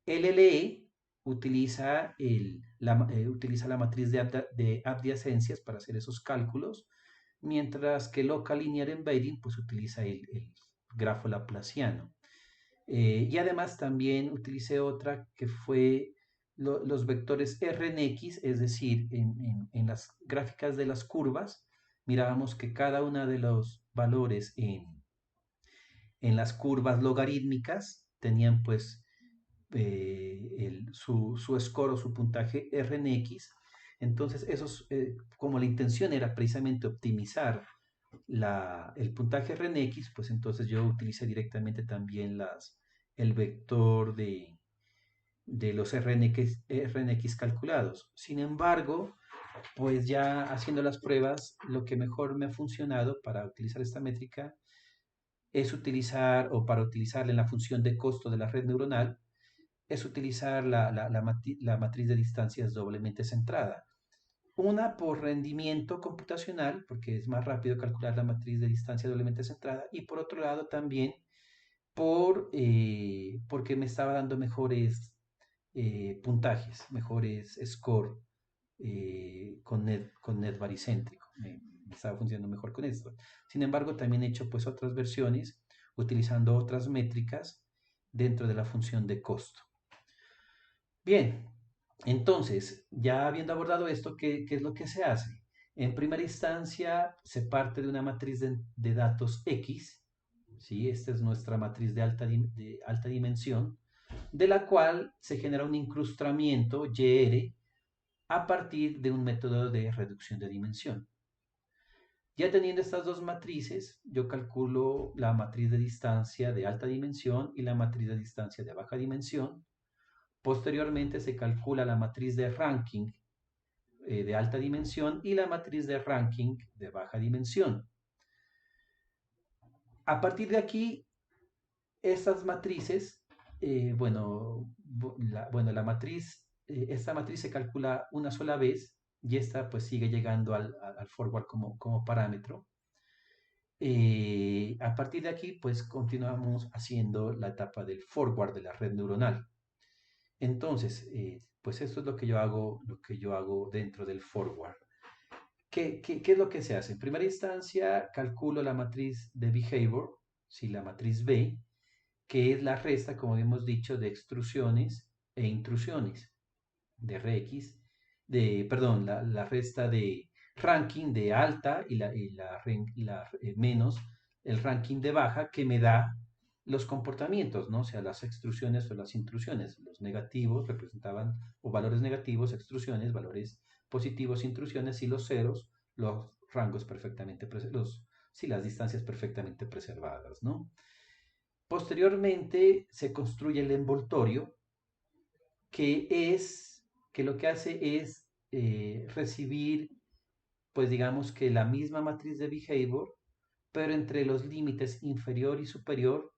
LLE utiliza la matriz de adyacencias para hacer esos cálculos, mientras que Local Linear Embedding pues utiliza el grafo laplaciano. Y además también utilicé otra que fue los vectores Rnx, es decir, en las gráficas de las curvas, mirábamos que cada una valores en las curvas logarítmicas, tenían pues su score o su puntaje RNX. Entonces, como la intención era precisamente optimizar el puntaje RNX, pues entonces yo utilicé directamente también el vector de los RNX calculados. Sin embargo, pues ya haciendo las pruebas, lo que mejor me ha funcionado para utilizar esta métrica es utilizar, o para utilizarla en la función de costo de la red neuronal, es utilizar la matriz de distancias doblemente centrada. Una por rendimiento computacional, porque es más rápido calcular la matriz de distancia doblemente centrada, y por otro lado también porque me estaba dando mejores puntajes, mejores score con net baricéntrico. Me estaba funcionando mejor con esto. Sin embargo, también he hecho pues otras versiones utilizando otras métricas dentro de la función de costo. Bien, entonces, ya habiendo abordado esto, ¿qué es lo que se hace? En primera instancia, se parte de una matriz de datos X, ¿sí? Esta es nuestra matriz de alta dimensión, de la cual se genera un incrustamiento YR a partir de un método de reducción de dimensión. Ya teniendo estas dos matrices, yo calculo la matriz de distancia de alta dimensión y la matriz de distancia de baja dimensión. Posteriormente se calcula la matriz de ranking de alta dimensión y la matriz de ranking de baja dimensión. A partir de aquí, estas matrices, la matriz, esta matriz se calcula una sola vez y esta pues sigue llegando al forward como parámetro. A partir de aquí, pues continuamos haciendo la etapa del forward de la red neuronal. Entonces, pues esto es lo que yo hago dentro del forward. ¿Qué es lo que se hace? En primera instancia, calculo la matriz de behavior, si la matriz B, que es la resta, como hemos dicho, de extrusiones e intrusiones de RX, perdón, la resta de ranking de alta y menos el ranking de baja que me da los comportamientos, ¿no? O sea, las extrusiones o las intrusiones. Los negativos representaban, o valores negativos, extrusiones, valores positivos, intrusiones, y los ceros, los rangos perfectamente preservados, sí, las distancias perfectamente preservadas, ¿no? Posteriormente se construye el envoltorio, que es, que lo que hace es recibir, pues digamos que la misma matriz de behavior, pero entre los límites inferior y superior,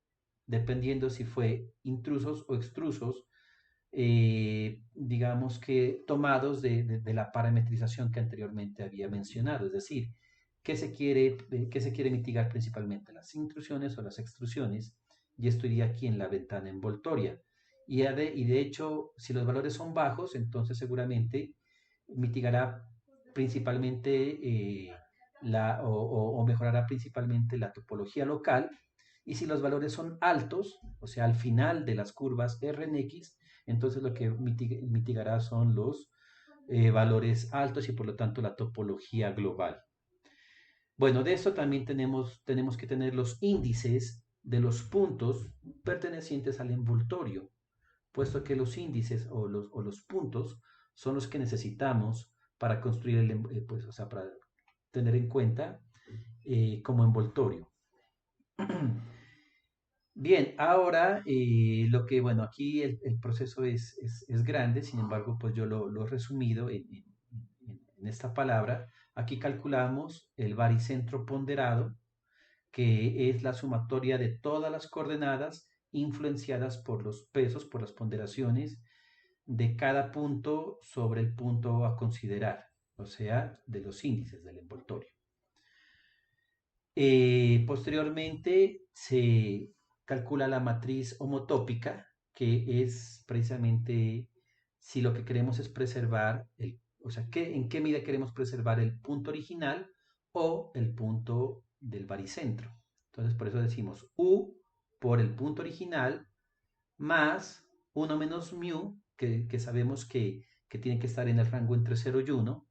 dependiendo si fue intrusos o extrusos, digamos que tomados de la parametrización que anteriormente había mencionado, es decir, qué se quiere mitigar principalmente, las intrusiones o las extrusiones, y esto iría aquí en la ventana envoltoria. Y de hecho, si los valores son bajos, entonces seguramente mitigará principalmente o mejorará principalmente la topología local. Y si los valores son altos, o sea, al final de las curvas RNX, entonces lo que mitigará son los valores altos y por lo tanto la topología global. Bueno, de esto también tenemos que tener los índices de los puntos pertenecientes al envoltorio, puesto que los índices o los puntos son los que necesitamos para construir pues, o sea, para tener en cuenta como envoltorio. Bien, ahora bueno, aquí el proceso es grande, sin embargo, pues yo lo he resumido en esta palabra. Aquí calculamos el baricentro ponderado, que es la sumatoria de todas las coordenadas influenciadas por los pesos, por las ponderaciones de cada punto sobre el punto a considerar, o sea, de los índices del envoltorio. Posteriormente se calcula la matriz homotópica, que es precisamente si lo que queremos es preservar, o sea, en qué medida queremos preservar el punto original o el punto del baricentro. Entonces, por eso decimos U por el punto original más 1 menos mu, que sabemos que tiene que estar en el rango entre 0 y 1.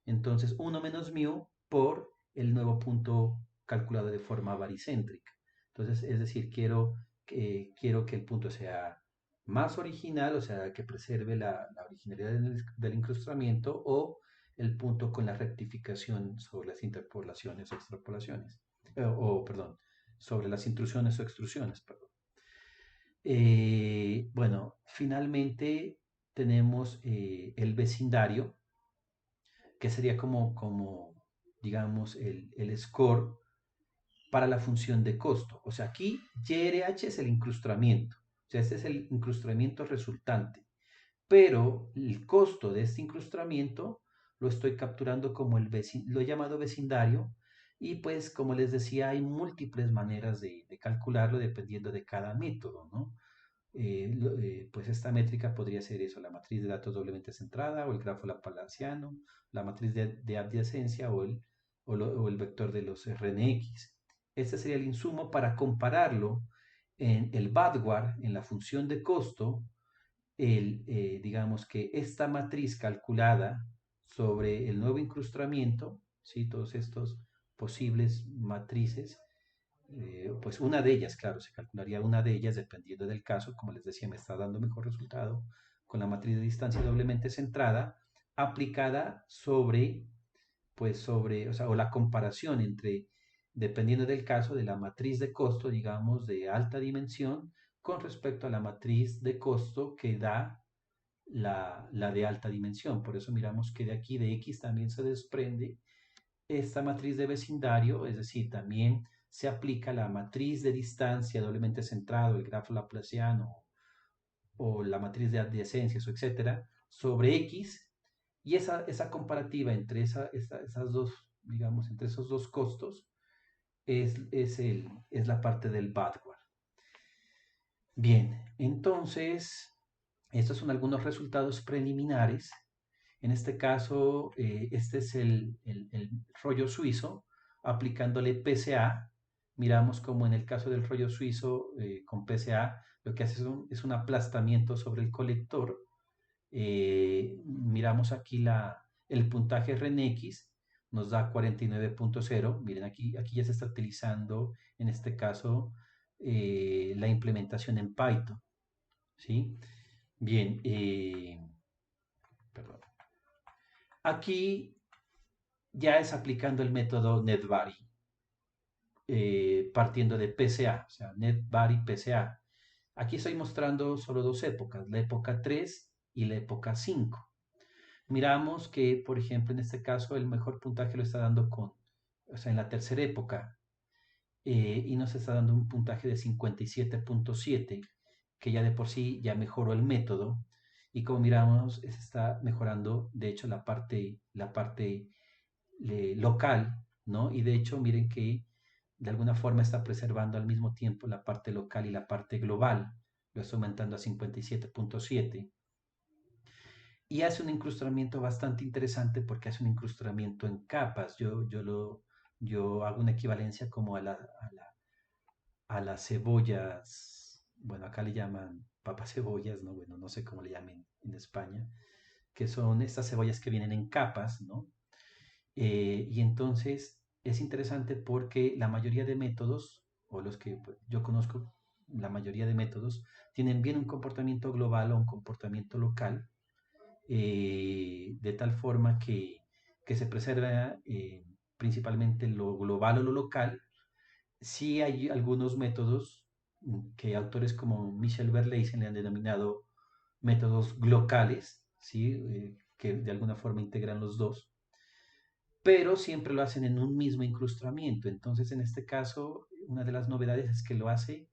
Entonces, 1 menos mu por el nuevo punto calculado de forma baricéntrica. Entonces, es decir, quiero que el punto sea más original, o sea, que preserve la originalidad del incrustamiento, o el punto con la rectificación sobre las interpolaciones o extrapolaciones, perdón, sobre las intrusiones o extrusiones, perdón. Bueno, finalmente tenemos el vecindario, que sería como digamos, el score para la función de costo. O sea, aquí YRH es el incrustamiento, o sea, este es el incrustamiento resultante, pero el costo de este incrustamiento lo estoy capturando como lo he llamado vecindario, y pues como les decía, hay múltiples maneras de calcularlo dependiendo de cada método, ¿no? Pues esta métrica podría ser eso, la matriz de datos doblemente centrada, o el grafo laplaciano, la matriz de adyacencia, o el vector de los RNX. Este sería el insumo para compararlo en el BADWAR, en la función de costo. Digamos que esta matriz calculada sobre el nuevo incrustamiento, ¿sí? Todos estos posibles matrices, pues una de ellas, claro, se calcularía una de ellas dependiendo del caso. Como les decía, me está dando mejor resultado con la matriz de distancia doblemente centrada aplicada sobre, o sea, o la comparación entre, dependiendo del caso, de la matriz de costo, digamos, de alta dimensión con respecto a la matriz de costo que da la de alta dimensión. Por eso miramos que de aquí de X también se desprende esta matriz de vecindario, es decir, también se aplica la matriz de distancia doblemente centrado, el grafo laplaciano, o la matriz de adyacencias, etcétera, sobre X, y esa comparativa entre esas dos, digamos, entre esos dos costos es la parte del backward. Bien, entonces, estos son algunos resultados preliminares. En este caso, este es el rollo suizo aplicándole PCA. Miramos como en el caso del rollo suizo con PCA, lo que hace es un aplastamiento sobre el colector. Miramos aquí el puntaje RNX, nos da 49.0. Miren, aquí ya se está utilizando, en este caso, la implementación en Python, ¿sí? Bien, perdón. Aquí ya es aplicando el método NetVary, partiendo de PCA, o sea, NetVary PCA. Aquí estoy mostrando solo dos épocas, la época 3 y la época 5. Miramos que, por ejemplo, en este caso, el mejor puntaje lo está dando o sea, en la tercera época, y nos está dando un puntaje de 57.7, que ya de por sí ya mejoró el método. Y como miramos, se está mejorando, de hecho, la parte local, ¿no? Y de hecho, miren que de alguna forma está preservando al mismo tiempo la parte local y la parte global. Lo está aumentando a 57.7. Y hace un incrustamiento bastante interesante porque hace un incrustamiento en capas. Yo hago una equivalencia como a las cebollas, bueno, acá le llaman papas cebollas, ¿no? Bueno, no sé cómo le llamen en España, que son estas cebollas que vienen en capas, ¿no? Y entonces es interesante porque la mayoría de métodos, o los que pues, yo conozco, la mayoría de métodos, tienen bien un comportamiento global o un comportamiento local, de tal forma que se preserva principalmente lo global o lo local. Sí hay algunos métodos que autores como Michel Berleisen le han denominado métodos glocales, ¿sí? Que de alguna forma integran los dos, pero siempre lo hacen en un mismo incrustamiento. Entonces, en este caso, una de las novedades es que lo hace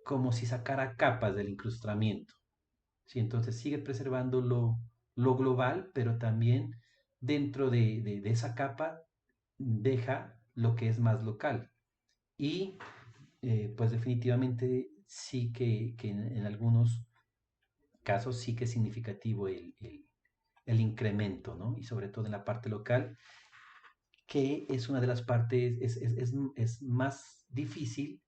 como si sacara capas del incrustamiento, ¿sí? Entonces sigue preservando lo global, pero también dentro de esa capa deja lo que es más local. Y pues definitivamente sí que en algunos casos sí que es significativo el incremento, ¿no? Y sobre todo en la parte local, que es una de las partes, es más difícil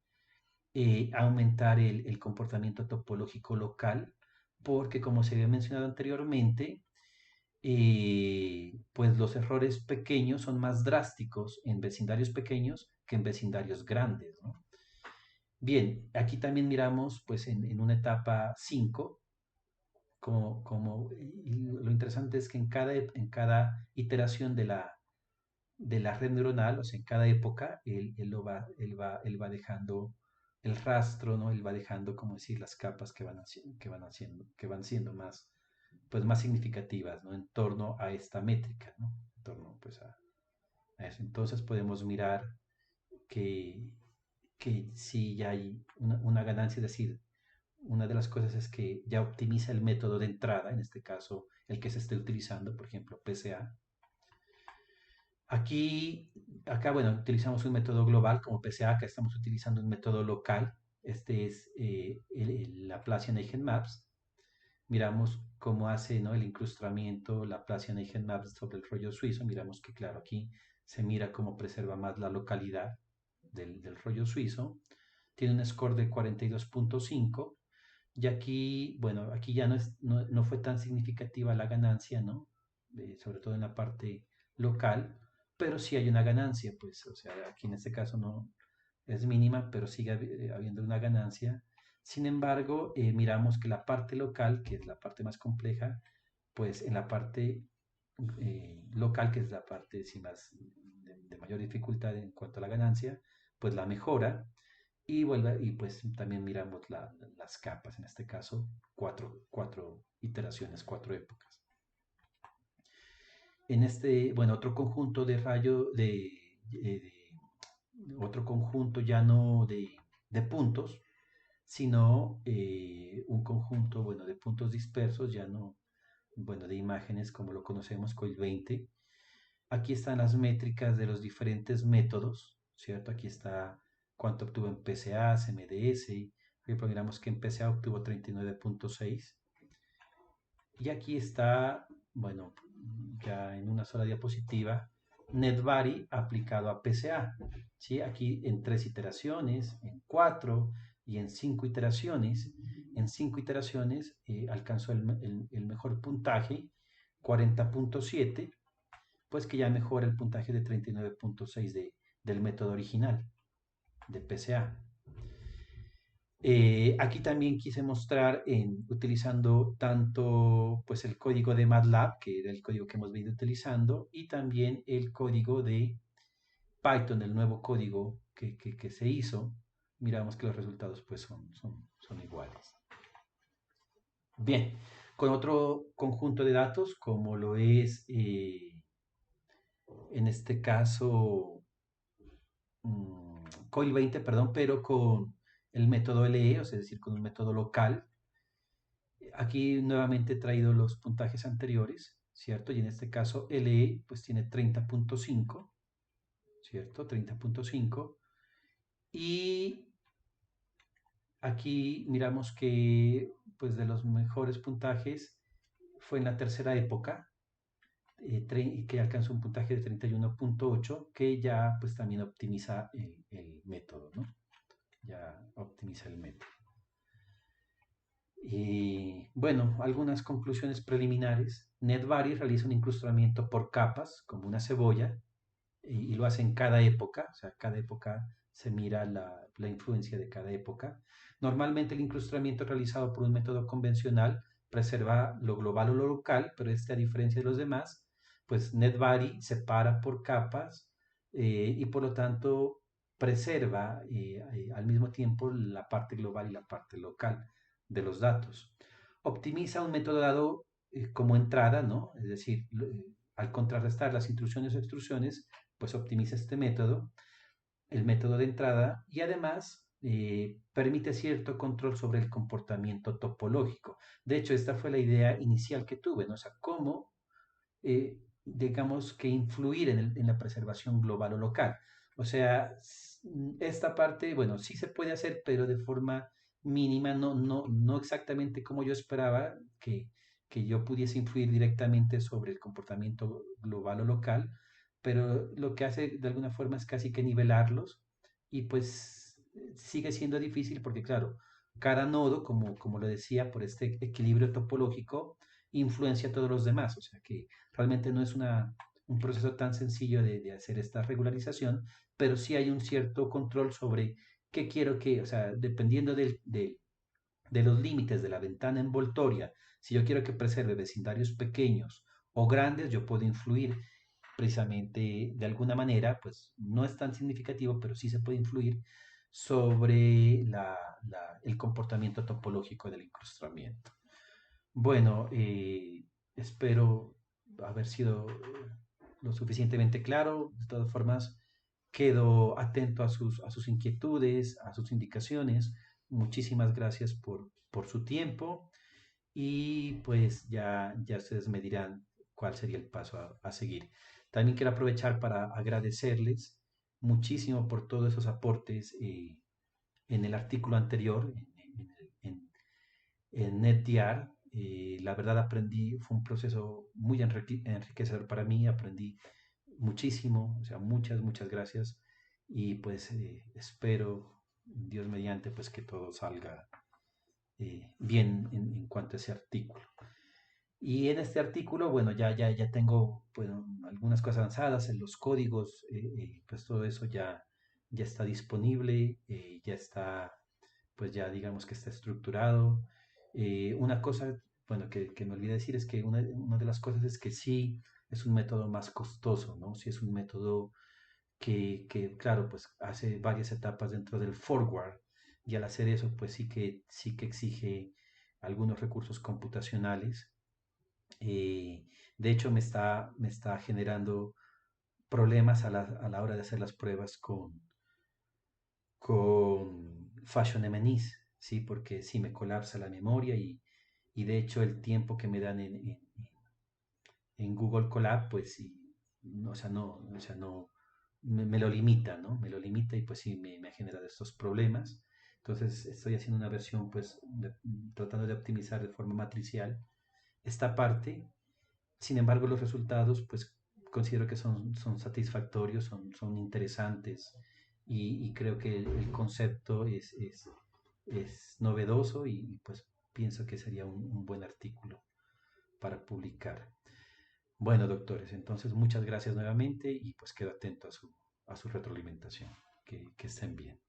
aumentar el comportamiento topológico local, porque como se había mencionado anteriormente, pues los errores pequeños son más drásticos en vecindarios pequeños que en vecindarios grandes, ¿no? Bien, aquí también miramos, pues en una etapa 5 y lo interesante es que en cada iteración de la red neuronal, o sea, en cada época, él va dejando el rastro, ¿no? Él va dejando, como decir, las capas que van siendo más, pues, más significativas, ¿no? En torno a esta métrica, ¿no? En torno, pues, a eso. Entonces podemos mirar que, que sí ya hay una ganancia, es decir, una de las cosas es que ya optimiza el método de entrada, en este caso el que se esté utilizando, por ejemplo, PCA. Aquí, acá, bueno, utilizamos un método global como PCA, acá estamos utilizando un método local. Este es el Laplacian Eigenmaps. Miramos cómo hace, ¿no? El incrustamiento Laplacian Eigenmaps sobre el rollo suizo. Miramos que, claro, aquí se mira cómo preserva más la localidad del rollo suizo. Tiene un score de 42.5. Y aquí, bueno, aquí ya no fue tan significativa la ganancia, ¿no? Sobre todo en la parte local, pero sí hay una ganancia, pues, o sea, aquí en este caso no es mínima, pero sigue habiendo una ganancia. Sin embargo, miramos que la parte local, que es la parte más compleja, pues en la parte local, que es la parte sí, más de mayor dificultad en cuanto a la ganancia, pues la mejora y vuelve, y pues también miramos las capas, en este caso, cuatro iteraciones, cuatro épocas. En este, bueno, otro conjunto de otro conjunto ya no de puntos, sino un conjunto, bueno, de puntos dispersos, ya no, bueno, de imágenes como lo conocemos, COIL 20. Aquí están las métricas de los diferentes métodos, ¿cierto? Aquí está cuánto obtuvo en PCA, CMDS. Por ejemplo, miramos que en PCA obtuvo 39.6. Y aquí está, bueno, ya en una sola diapositiva, NetVary aplicado a PCA. ¿Sí? Aquí en 3 iteraciones, en 4 y en 5 iteraciones. En 5 iteraciones alcanzó el mejor puntaje, 40.7, pues que ya mejora el puntaje de 39.6 del método original de PCA. Aquí también quise mostrar utilizando tanto pues, el código de MATLAB, que era el código que hemos venido utilizando, y también el código de Python, el nuevo código que se hizo. Miramos que los resultados pues, son iguales. Bien, con otro conjunto de datos, como lo es en este caso COIL 20, perdón, pero con el método LE, o sea, es decir, con un método local. Aquí nuevamente he traído los puntajes anteriores, ¿cierto? Y en este caso LE pues tiene 30.5, ¿cierto? 30.5. Y aquí miramos que pues de los mejores puntajes fue en la tercera época, que alcanzó un puntaje de 31.8, que ya pues también optimiza el método, ¿no? Ya optimiza el método. Y bueno, algunas conclusiones preliminares. NetVary realiza un incrustamiento por capas, como una cebolla, y lo hace en cada época, o sea, cada época se mira la influencia de cada época. Normalmente el incrustamiento realizado por un método convencional preserva lo global o lo local, pero este, a diferencia de los demás, pues NetVary separa por capas y por lo tanto preserva al mismo tiempo la parte global y la parte local de los datos. Optimiza un método dado como entrada, ¿no? Es decir, al contrarrestar las intrusiones o extrusiones, pues optimiza este método, el método de entrada, y además permite cierto control sobre el comportamiento topológico. De hecho, esta fue la idea inicial que tuve, ¿no? O sea, cómo, digamos, que influir en la preservación global o local. O sea, esta parte, bueno, sí se puede hacer, pero de forma mínima, no exactamente como yo esperaba que yo pudiese influir directamente sobre el comportamiento global o local, pero lo que hace de alguna forma es casi que nivelarlos y pues sigue siendo difícil porque claro, cada nodo, como lo decía, por este equilibrio topológico, influencia a todos los demás, o sea que realmente no es un proceso tan sencillo de hacer esta regularización, pero sí hay un cierto control sobre qué quiero que, o sea, dependiendo de los límites de la ventana envoltoria, si yo quiero que preserve vecindarios pequeños o grandes, yo puedo influir precisamente de alguna manera, pues no es tan significativo, pero sí se puede influir sobre el comportamiento topológico del incrustamiento. Bueno, espero haber sido lo suficientemente claro. De todas formas, quedo atento a sus inquietudes, a sus indicaciones. Muchísimas gracias por su tiempo y pues ya ustedes me dirán cuál sería el paso a seguir. También quiero aprovechar para agradecerles muchísimo por todos esos aportes en el artículo anterior, en, en NetDR. La verdad aprendí, fue un proceso muy enriquecedor para mí, aprendí muchísimo, o sea, muchas gracias y pues espero, Dios mediante, pues que todo salga bien en cuanto a ese artículo. Y en este artículo, bueno, ya tengo bueno, algunas cosas avanzadas en los códigos, pues todo eso ya está disponible, ya está, pues ya digamos que está estructurado. Una cosa, bueno, que me olvidé decir es que una de las cosas es que sí es un método más costoso, ¿no? Sí es un método claro, pues hace varias etapas dentro del forward y al hacer eso, pues sí que exige algunos recursos computacionales. Eh, de hecho, me está generando problemas a la hora de hacer las pruebas con Fashion MNIS, ¿sí? Porque sí me colapsa la memoria y de hecho el tiempo que me dan en Google Colab, pues sí, no, o sea, no me lo limita, ¿no? Me lo limita y pues sí me ha generado estos problemas. Entonces estoy haciendo una versión, pues, tratando de optimizar de forma matricial esta parte. Sin embargo, los resultados, pues, considero que son satisfactorios, son interesantes y creo que el concepto es novedoso y, pues pienso que sería un buen artículo para publicar. Bueno, doctores, entonces muchas gracias nuevamente y pues quedo atento a su retroalimentación. Que estén bien.